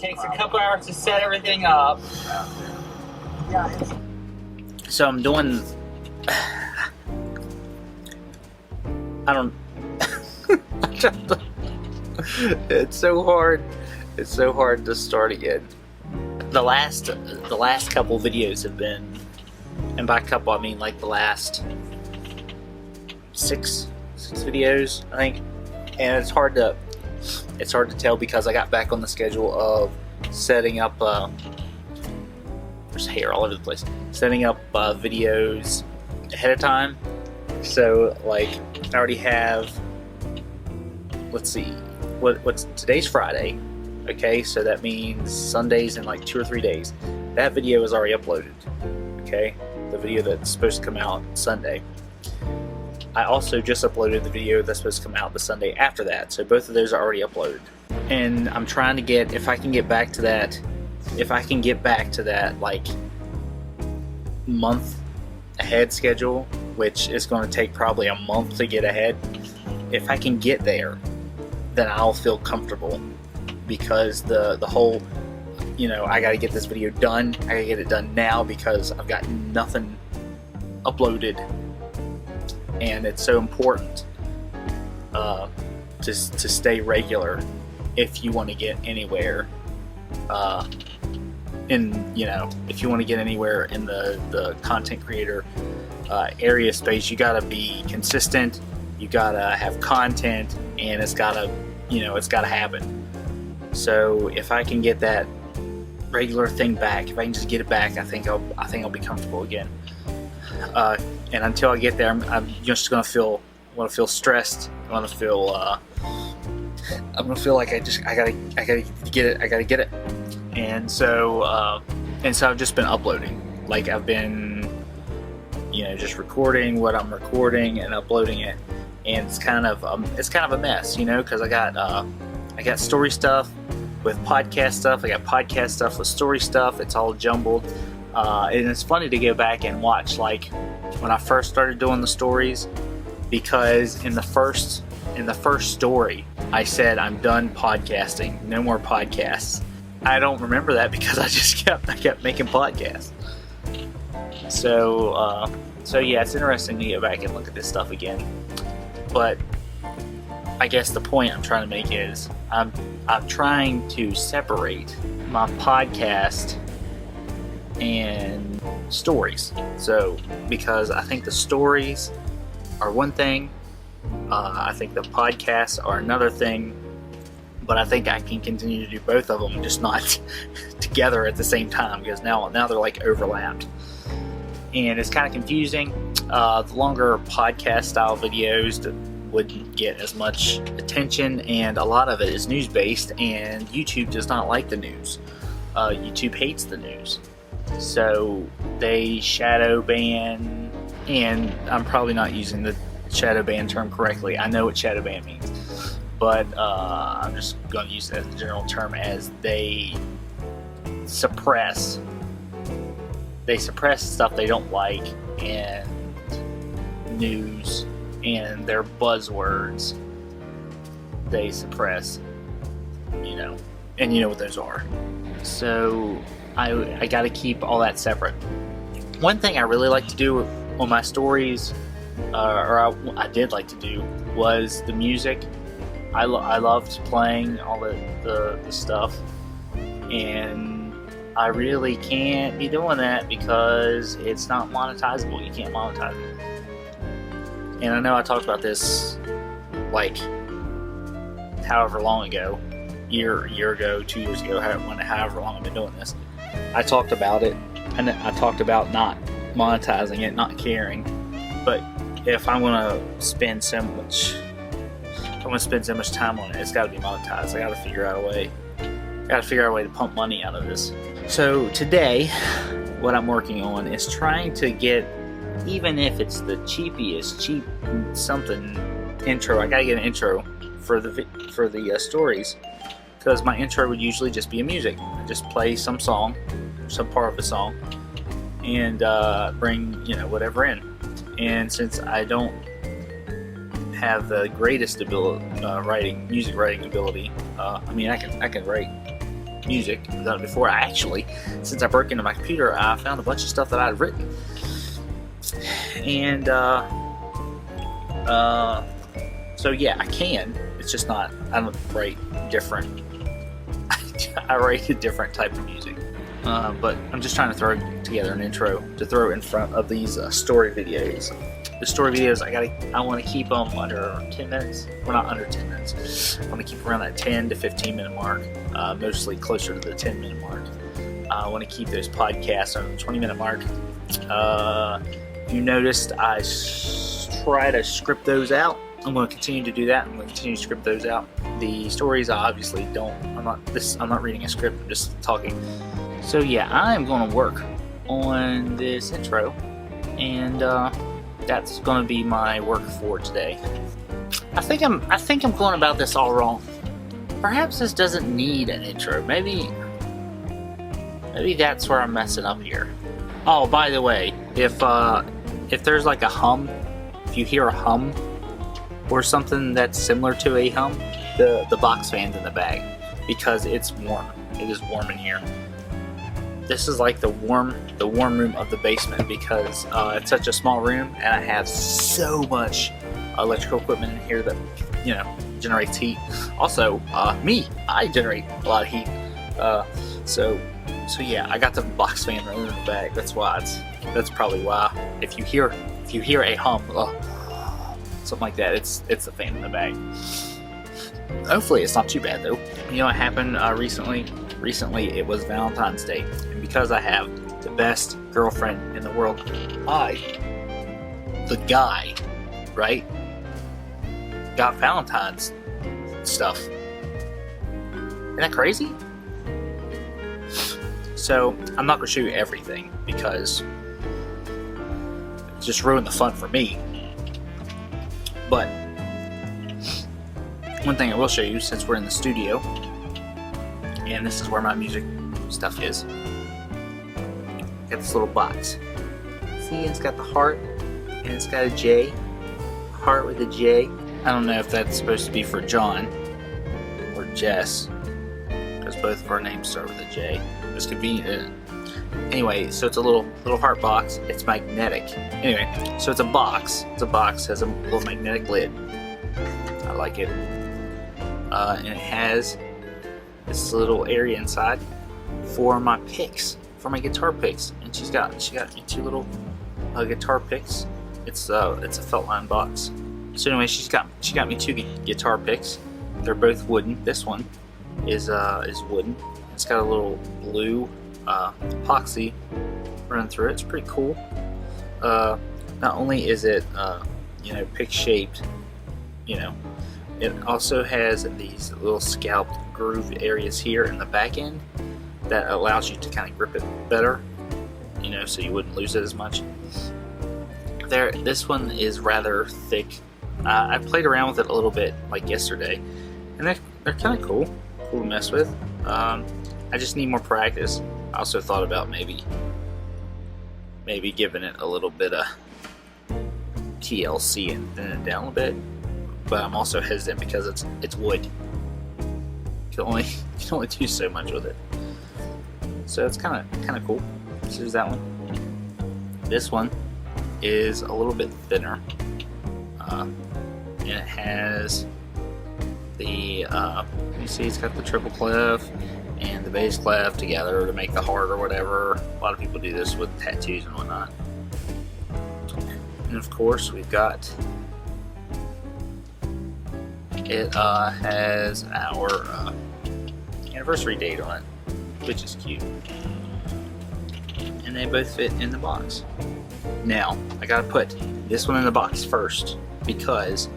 takes a couple hours to set everything up. So I'm doing. I don't. It's so hard. It's so hard to start again. The last couple videos have been, and by couple I mean like the last six videos, I think. And it's hard to tell because I got back on the schedule of setting up. There's hair all over the place. Setting up videos ahead of time. So like I already have. Let's see. What's today's Friday? Okay, so that means Sunday's in like 2 or 3 days. That video is already uploaded. Okay, the video that's supposed to come out Sunday. I also just uploaded the video that's supposed to come out the Sunday after that. So both of those are already uploaded. And I'm trying to get, if I can get back to that like month ahead schedule, which is going to take probably a month to get ahead. If I can get there, then I'll feel comfortable, because the whole, I got to get this video done. I got to get it done now because I've got nothing uploaded, and it's so important to stay regular if you want to get anywhere. If you want to get anywhere in the content creator area space, you got to be consistent. You gotta have content, and it's gotta happen. So if I can get that regular thing back, if I can just get it back, I think I'll be comfortable again. And until I get there, I'm just gonna feel stressed. I'm gonna feel like I gotta get it. And so I've just been uploading. Like I've been, just recording what I'm recording and uploading it. And it's kind of a mess, because I got story stuff with podcast stuff. I got podcast stuff with story stuff. It's all jumbled, and it's funny to go back and watch like when I first started doing the stories, because in the first story I said I'm done podcasting, no more podcasts. I don't remember that because I kept making podcasts. So yeah, it's interesting to go back and look at this stuff again. But I guess the point I'm trying to make is I'm trying to separate my podcast and stories. So because I think the stories are one thing, I think the podcasts are another thing, but I think I can continue to do both of them, just not together at the same time, because now they're like overlapped. And it's kind of confusing. The longer podcast style videos wouldn't get as much attention, and a lot of it is news based, and YouTube does not like the news. YouTube hates the news, so they shadow ban, and I'm probably not using the shadow ban term correctly. I know what shadow ban means, but I'm just going to use it as a general term, as they suppress stuff they don't like, and news and their buzzwords they suppress, and you know what those are. So I got to keep all that separate. One thing I really like to do on my stories, I did like to do, was the music. I loved playing all the stuff, and I really can't be doing that because it's not monetizable. You can't monetize it. And I know I talked about this like however long ago, year ago, 2 years ago, however long I've been doing this. I talked about it, and I talked about not monetizing it, not caring. But if I'm gonna spend so much time on it, it's got to be monetized. I got to figure out a way. To pump money out of this. So today, what I'm working on is trying to get, even if it's the cheap something intro. I gotta get an intro for the stories, because my intro would usually just be a music. I just play some song, some part of a song, and bring whatever in. And since I don't have the greatest music writing ability, I can write music. I've done it before. I actually, since I broke into my computer, I found a bunch of stuff that I'd written. And so yeah, I can. It's just not. I don't write different. I write a different type of music. But I'm just trying to throw together an intro to throw in front of these story videos. The story videos, I want to keep them under 10 minutes. Well, not under 10 minutes. I want to keep around that 10 to 15 minute mark, mostly closer to the 10 minute mark. I want to keep those podcasts on the 20 minute mark. If you noticed, I try to script those out. I'm going to continue to do that. I'm going to continue to script those out. The stories, I obviously don't. I'm not reading a script. I'm just talking. So yeah, I'm going to work on this intro, and that's going to be my work for today. I think I'm going about this all wrong. Perhaps this doesn't need an intro. Maybe that's where I'm messing up here. Oh, by the way, if there's like a hum, if you hear a hum or something that's similar to a hum, the box fan's in the bag because it's warm. It is warm in here. This is like the warm room of the basement because it's such a small room, and I have so much electrical equipment in here that generates heat. Also, I generate a lot of heat. So yeah, I got the box fan right in the bag. That's probably why. If you hear a hum, something like that, it's the fan in the bag. Hopefully, it's not too bad though. You know what happened recently? Recently, it was Valentine's Day, and because I have the best girlfriend in the world, the guy, right, got Valentine's stuff. Isn't that crazy? So, I'm not going to show you everything because it just ruined the fun for me. But one thing I will show you, since we're in the studio, and this is where my music stuff is. Got this little box. See, it's got the heart, and it's got a J. Heart with a J. I don't know if that's supposed to be for John or Jess, because both of our names start with a J. It's convenient, isn't it? Anyway, so it's a little heart box. It's magnetic. Anyway, so it's a box. It's a box, has a little magnetic lid. I like it. And it has this little area inside for my picks, for my guitar picks. And she got me two little guitar picks. It's a felt line box. So anyway, she got me two guitar picks. They're both wooden. This one is wooden. It's got a little blue epoxy running through it. It's pretty cool. Not only is it pick shaped, it also has these little scalped groove areas here in the back end that allows you to kind of grip it better, so you wouldn't lose it as much. This one is rather thick. I played around with it a little bit like yesterday, and they're kind of cool to mess with. I just need more practice. I also thought about maybe giving it a little bit of TLC and thin it down a bit, but I'm also hesitant because it's wood. You can only do so much with it. So it's kind of cool. So there's that one. This one is a little bit thinner, and it has the you see it's got the triple clef and the bass clef together to make the heart or whatever. A lot of people do this with tattoos and whatnot. And of course we've got it has our anniversary date on it, which is cute. And they both fit in the box. Now, I gotta put this one in the box first because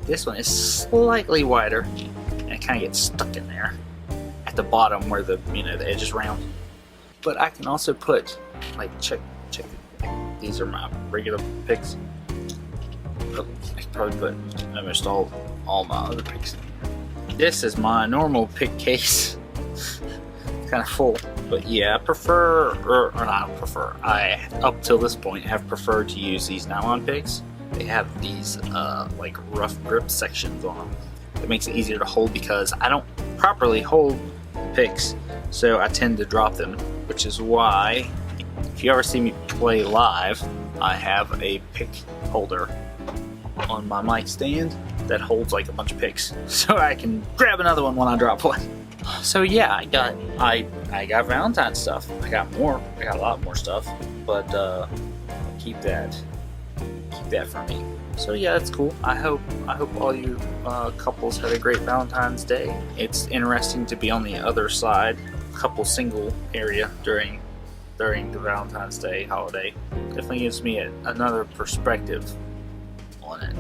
this one is slightly wider and it kind of gets stuck in there at the bottom where the edge is round. But I can also put, check these are my regular picks. I can probably put almost all my other picks in here. This is my normal pick case. Kind of full, but yeah, I up till this point have preferred to use these nylon picks. They have these rough grip sections on them. It makes it easier to hold because I don't properly hold the picks so I tend to drop them, which is why if you ever see me play live, I have a pick holder on my mic stand that holds like a bunch of picks, so I can grab another one when I drop one. So yeah, I got Valentine stuff. I got a lot more stuff, but keep that for me. So yeah, that's cool. I hope all you couples had a great Valentine's Day. It's interesting to be on the other side, couple single area during the Valentine's Day holiday. Definitely gives me another perspective on it.